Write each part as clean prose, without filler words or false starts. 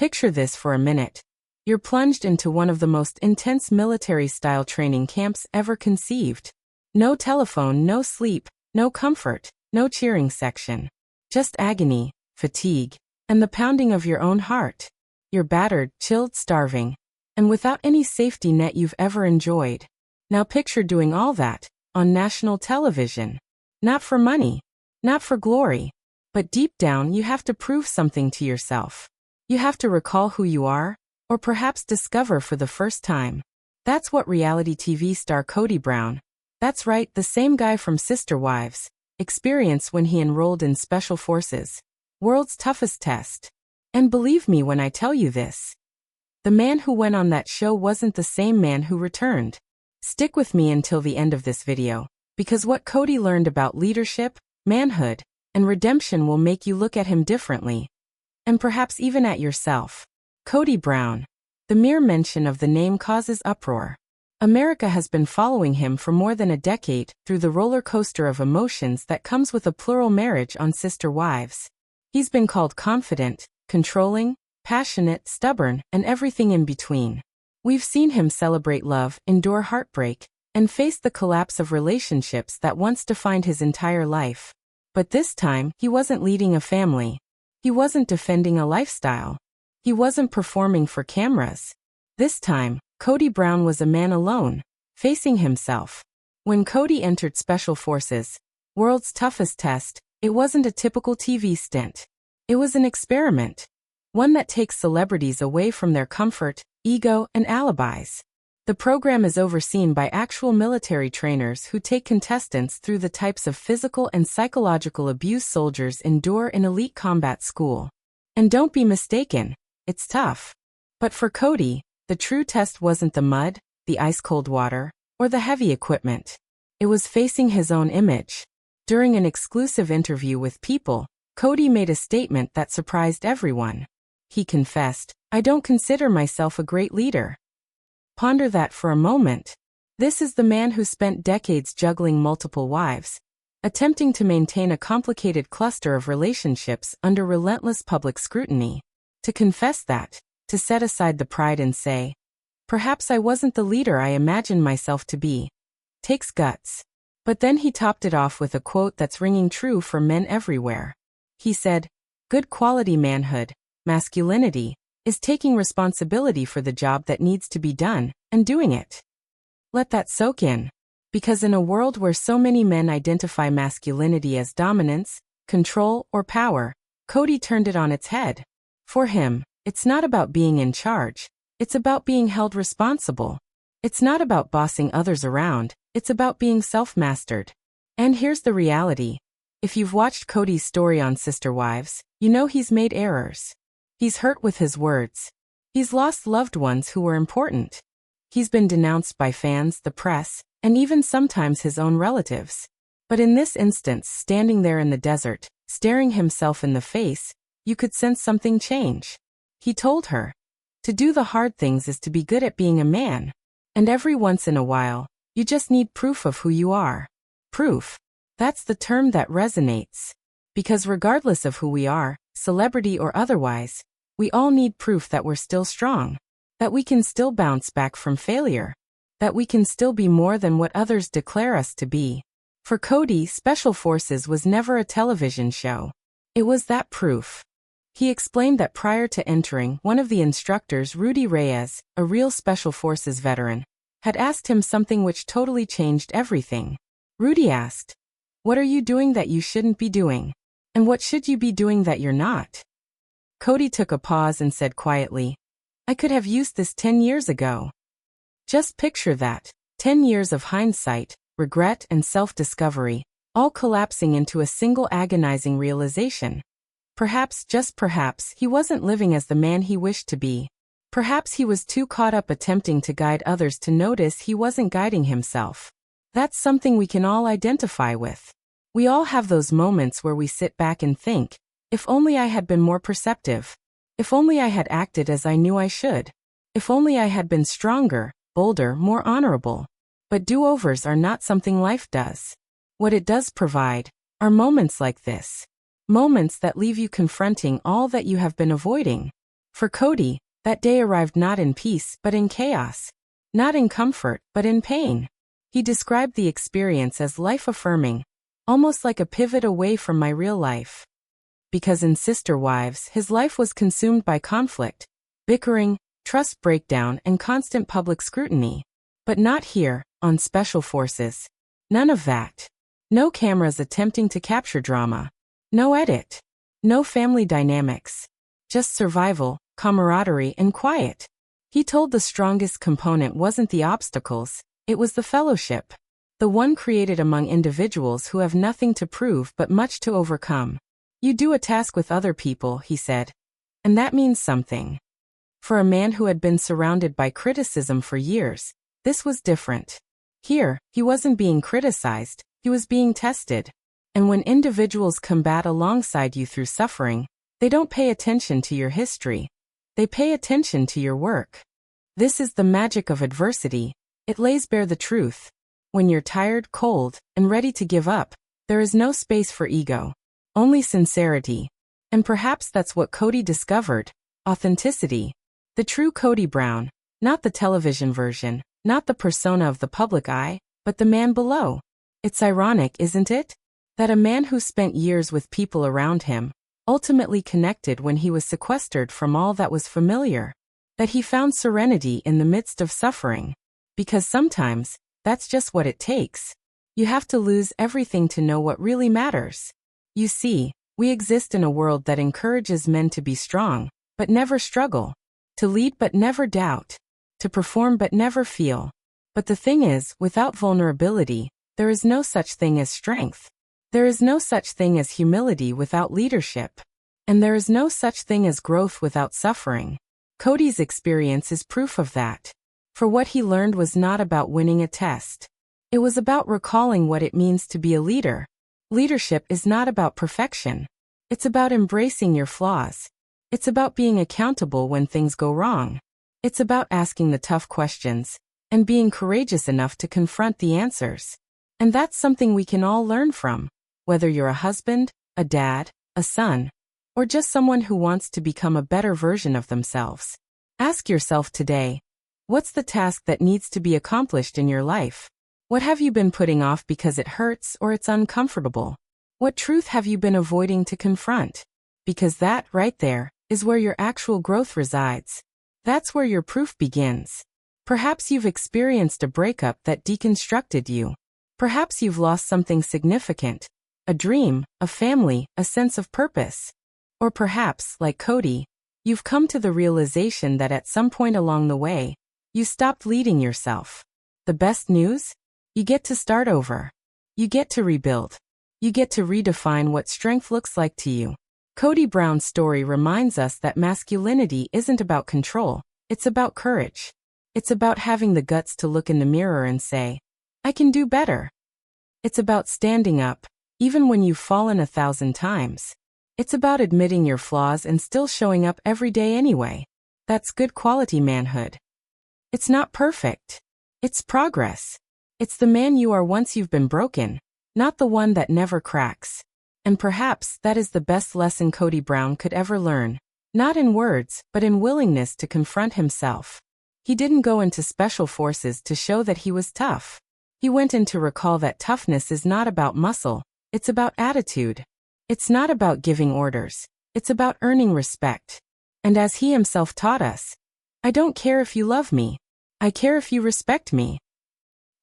Picture this for a minute. You're plunged into one of the most intense military-style training camps ever conceived. No telephone, no sleep, no comfort, no cheering section. Just agony, fatigue, and the pounding of your own heart. You're battered, chilled, starving, and without any safety net you've ever enjoyed. Now picture doing all that on national television. Not for money, not for glory, but deep down you have to prove something to yourself. You have to recall who you are, or perhaps discover for the first time. That's what reality TV star Kody Brown, that's right, the same guy from Sister Wives, experienced when he enrolled in Special Forces. World's toughest test. And believe me when I tell you this. The man who went on that show wasn't the same man who returned. Stick with me until the end of this video, because what Kody learned about leadership, manhood, and redemption will make you look at him differently. And perhaps even at yourself. Kody Brown. The mere mention of the name causes uproar. America has been following him for more than a decade through the roller coaster of emotions that comes with a plural marriage on Sister Wives. He's been called confident, controlling, passionate, stubborn, and everything in between. We've seen him celebrate love, endure heartbreak, and face the collapse of relationships that once defined his entire life. But this time, he wasn't leading a family. He wasn't defending a lifestyle. He wasn't performing for cameras. This time, Kody Brown was a man alone, facing himself. When Kody entered Special Forces, World's Toughest Test, it wasn't a typical TV stint. It was an experiment. One that takes celebrities away from their comfort, ego, and alibis. The program is overseen by actual military trainers who take contestants through the types of physical and psychological abuse soldiers endure in elite combat school. And don't be mistaken, it's tough. But for Kody, the true test wasn't the mud, the ice-cold water, or the heavy equipment. It was facing his own image. During an exclusive interview with People, Kody made a statement that surprised everyone. He confessed, "I don't consider myself a great leader." Ponder that for a moment. This is the man who spent decades juggling multiple wives, attempting to maintain a complicated cluster of relationships under relentless public scrutiny. To confess that, to set aside the pride and say, "Perhaps I wasn't the leader I imagined myself to be," takes guts. But then he topped it off with a quote that's ringing true for men everywhere. He said, "Good quality manhood, masculinity, is taking responsibility for the job that needs to be done, and doing it." Let that soak in. Because in a world where so many men identify masculinity as dominance, control, or power, Kody turned it on its head. For him, it's not about being in charge. It's about being held responsible. It's not about bossing others around. It's about being self-mastered. And here's the reality. If you've watched Kody's story on Sister Wives, you know he's made errors. He's hurt with his words. He's lost loved ones who were important. He's been denounced by fans, the press, and even sometimes his own relatives. But in this instance, standing there in the desert, staring himself in the face, you could sense something change. He told her, "To do the hard things is to be good at being a man. And every once in a while, you just need proof of who you are." Proof. That's the term that resonates. Because regardless of who we are, celebrity or otherwise, we all need proof that we're still strong. That we can still bounce back from failure. That we can still be more than what others declare us to be. For Kody, Special Forces was never a television show. It was that proof. He explained that prior to entering, one of the instructors, Rudy Reyes, a real Special Forces veteran, had asked him something which totally changed everything. Rudy asked, "What are you doing that you shouldn't be doing? And what should you be doing that you're not?" Kody took a pause and said quietly, "I could have used this 10 years ago." Just picture that, 10 years of hindsight, regret, and self-discovery, all collapsing into a single agonizing realization. Perhaps, just perhaps, he wasn't living as the man he wished to be. Perhaps he was too caught up attempting to guide others to notice he wasn't guiding himself. That's something we can all identify with. We all have those moments where we sit back and think, if only I had been more perceptive. If only I had acted as I knew I should. If only I had been stronger, bolder, more honorable. But do-overs are not something life does. What it does provide are moments like this. Moments that leave you confronting all that you have been avoiding. For Kody, that day arrived not in peace but in chaos. Not in comfort but in pain. He described the experience as life-affirming, almost like a pivot away from my real life. Because in Sister Wives, his life was consumed by conflict, bickering, trust breakdown, and constant public scrutiny. But not here, on Special Forces. None of that. No cameras attempting to capture drama. No edit. No family dynamics. Just survival, camaraderie, and quiet. He told the strongest component wasn't the obstacles, it was the fellowship. The one created among individuals who have nothing to prove but much to overcome. You do a task with other people, he said. And that means something. For a man who had been surrounded by criticism for years, this was different. Here, he wasn't being criticized, he was being tested. And when individuals combat alongside you through suffering, they don't pay attention to your history. They pay attention to your work. This is the magic of adversity. It lays bare the truth. When you're tired, cold, and ready to give up, there is no space for ego. Only sincerity. And perhaps that's what Kody discovered. Authenticity. The true Kody Brown. Not the television version. Not the persona of the public eye, but the man below. It's ironic, isn't it? That a man who spent years with people around him, ultimately connected when he was sequestered from all that was familiar. That he found serenity in the midst of suffering. Because sometimes, that's just what it takes. You have to lose everything to know what really matters. You see, we exist in a world that encourages men to be strong, but never struggle. To lead but never doubt. To perform but never feel. But the thing is, without vulnerability, there is no such thing as strength. There is no such thing as humility without leadership. And there is no such thing as growth without suffering. Kody's experience is proof of that. For what he learned was not about winning a test. It was about recalling what it means to be a leader. Leadership is not about perfection. It's about embracing your flaws. It's about being accountable when things go wrong. It's about asking the tough questions and being courageous enough to confront the answers. And that's something we can all learn from, whether you're a husband, a dad, a son, or just someone who wants to become a better version of themselves. Ask yourself today, what's the task that needs to be accomplished in your life? What have you been putting off because it hurts or it's uncomfortable? What truth have you been avoiding to confront? Because that, right there, is where your actual growth resides. That's where your proof begins. Perhaps you've experienced a breakup that deconstructed you. Perhaps you've lost something significant. A dream, a family, a sense of purpose. Or perhaps, like Kody, you've come to the realization that at some point along the way, you stopped leading yourself. The best news? You get to start over. You get to rebuild. You get to redefine what strength looks like to you. Kody Brown's story reminds us that masculinity isn't about control, it's about courage. It's about having the guts to look in the mirror and say, I can do better. It's about standing up, even when you've fallen 1,000 times. It's about admitting your flaws and still showing up every day anyway. That's good quality manhood. It's not perfect. It's progress. It's the man you are once you've been broken, not the one that never cracks. And perhaps that is the best lesson Kody Brown could ever learn. Not in words, but in willingness to confront himself. He didn't go into Special Forces to show that he was tough. He went in to recall that toughness is not about muscle, it's about attitude. It's not about giving orders, it's about earning respect. And as he himself taught us, I don't care if you love me, I care if you respect me.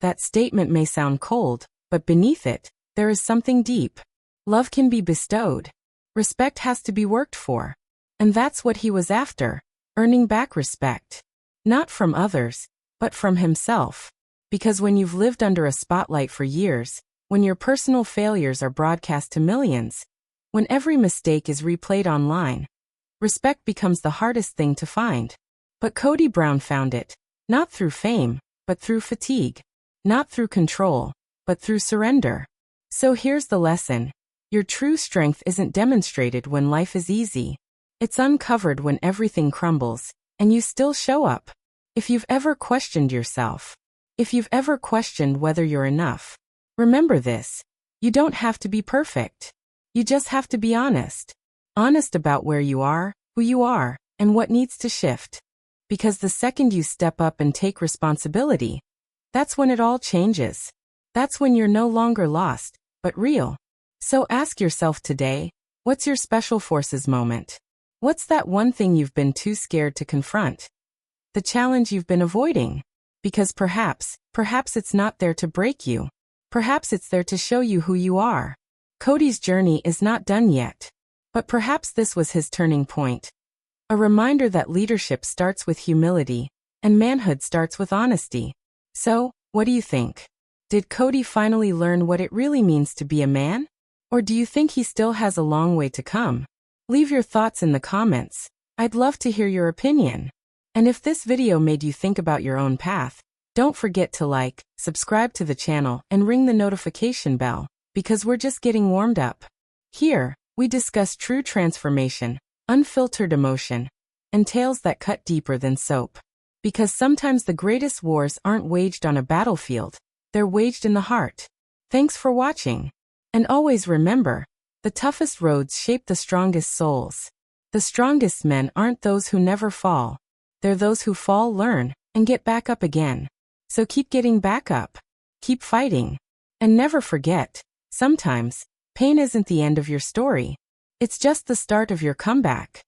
That statement may sound cold, but beneath it, there is something deep. Love can be bestowed. Respect has to be worked for. And that's what he was after, earning back respect. Not from others, but from himself. Because when you've lived under a spotlight for years, when your personal failures are broadcast to millions, when every mistake is replayed online, respect becomes the hardest thing to find. But Kody Brown found it, not through fame, but through fatigue. Not through control, but through surrender. So here's the lesson. Your true strength isn't demonstrated when life is easy. It's uncovered when everything crumbles, and you still show up. If you've ever questioned yourself, if you've ever questioned whether you're enough, remember this. You don't have to be perfect. You just have to be honest. Honest about where you are, who you are, and what needs to shift. Because the second you step up and take responsibility, that's when it all changes. That's when you're no longer lost, but real. So ask yourself today, what's your special forces moment? What's that one thing you've been too scared to confront? The challenge you've been avoiding? Because perhaps it's not there to break you. Perhaps it's there to show you who you are. Kody's journey is not done yet. But perhaps this was his turning point. A reminder that leadership starts with humility, and manhood starts with honesty. So, what do you think? Did Kody finally learn what it really means to be a man? Or do you think he still has a long way to come? Leave your thoughts in the comments. I'd love to hear your opinion. And if this video made you think about your own path, don't forget to like, subscribe to the channel, and ring the notification bell, because we're just getting warmed up. Here, we discuss true transformation, unfiltered emotion, and tales that cut deeper than soap. Because sometimes the greatest wars aren't waged on a battlefield, they're waged in the heart. Thanks for watching. And always remember, the toughest roads shape the strongest souls. The strongest men aren't those who never fall. They're those who fall, learn, and get back up again. So keep getting back up. Keep fighting. And never forget, sometimes, pain isn't the end of your story. It's just the start of your comeback.